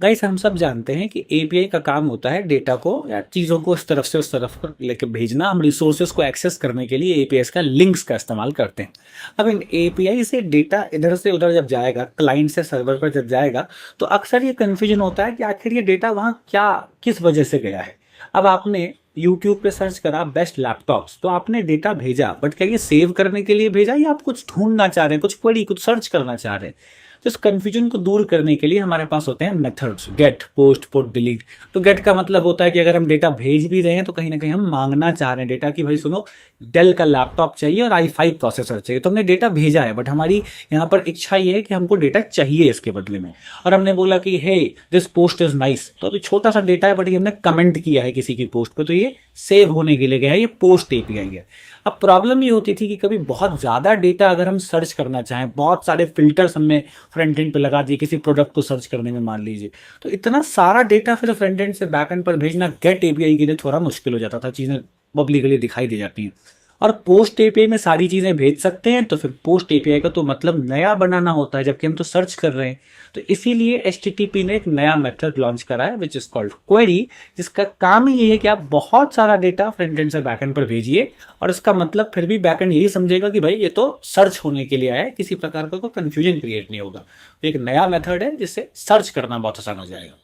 Guys हम सब जानते हैं कि एपीआई का काम होता है डेटा को या चीज़ों को इस तरफ से उस तरफ पर लेके भेजना। हम रिसोर्सेज को एक्सेस करने के लिए एपीआई का लिंक्स का इस्तेमाल करते हैं। अब इन एपीआई से डेटा इधर से उधर जब जाएगा, क्लाइंट से सर्वर पर जब जाएगा, तो अक्सर ये कन्फ्यूजन होता है कि आखिर ये डेटा वहाँ क्या किस वजह से गया है। अब आपने यूट्यूब पे सर्च करा बेस्ट लैपटॉप्स, तो आपने डेटा भेजा, बट क्या ये सेव करने के लिए भेजा या आप कुछ ढूंढना चाह रहे हैं, कुछ क्वेरी कुछ सर्च करना चाह रहे हैं। तो इस कंफ्यूजन को दूर करने के लिए हमारे पास होते हैं methods, get, post, put, delete. तो गेट का मतलब होता है कि अगर हम डेटा भेज भी रहे हैं तो कहीं ना कहीं हम मांगना चाह रहे हैं डेटा कि भाई सुनो, डेल का लैपटॉप चाहिए और i5 प्रोसेसर चाहिए। तो हमने डेटा भेजा है, बट हमारी यहाँ पर इच्छा ये है कि हमको डेटा चाहिए इसके बदले में। और हमने बोला कि हे दिस पोस्ट इज नाइस, तो अभी छोटा सा डेटा है बट ये हमने कमेंट किया है किसी की पोस्ट पर, तो ये सेव होने के लिए गया है, ये पोस्ट एपीआई है। अब प्रॉब्लम ये होती थी कि कभी बहुत ज़्यादा डेटा अगर हम सर्च करना चाहें, बहुत सारे फिल्टर्स हमने फ्रंट एंड पे लगा दिए किसी प्रोडक्ट को सर्च करने में मान लीजिए, तो इतना सारा डेटा फिर फ्रंट एंड से बैक एंड पर भेजना गेट एपीआई के लिए थोड़ा मुश्किल हो जाता था, चीज़ें पब्लिकली दिखाई दे जाती हैं। और पोस्ट एपीआई में सारी चीज़ें भेज सकते हैं, तो फिर पोस्ट एपीआई का तो मतलब नया बनाना होता है, जबकि हम तो सर्च कर रहे हैं। तो इसीलिए एचटीटीपी ने एक नया मेथड लॉन्च करा है विच इज कॉल्ड क्वेरी, जिसका काम ही ये है कि आप बहुत सारा डेटा फ्रंट एंड से बैकएंड पर भेजिए, और इसका मतलब फिर भी बैकएंड यही समझेगा कि भाई ये तो सर्च होने के लिए आया है, किसी प्रकार का कोई कंफ्यूजन क्रिएट नहीं होगा। तो एक नया मेथड है जिससे सर्च करना बहुत आसान हो जाएगा।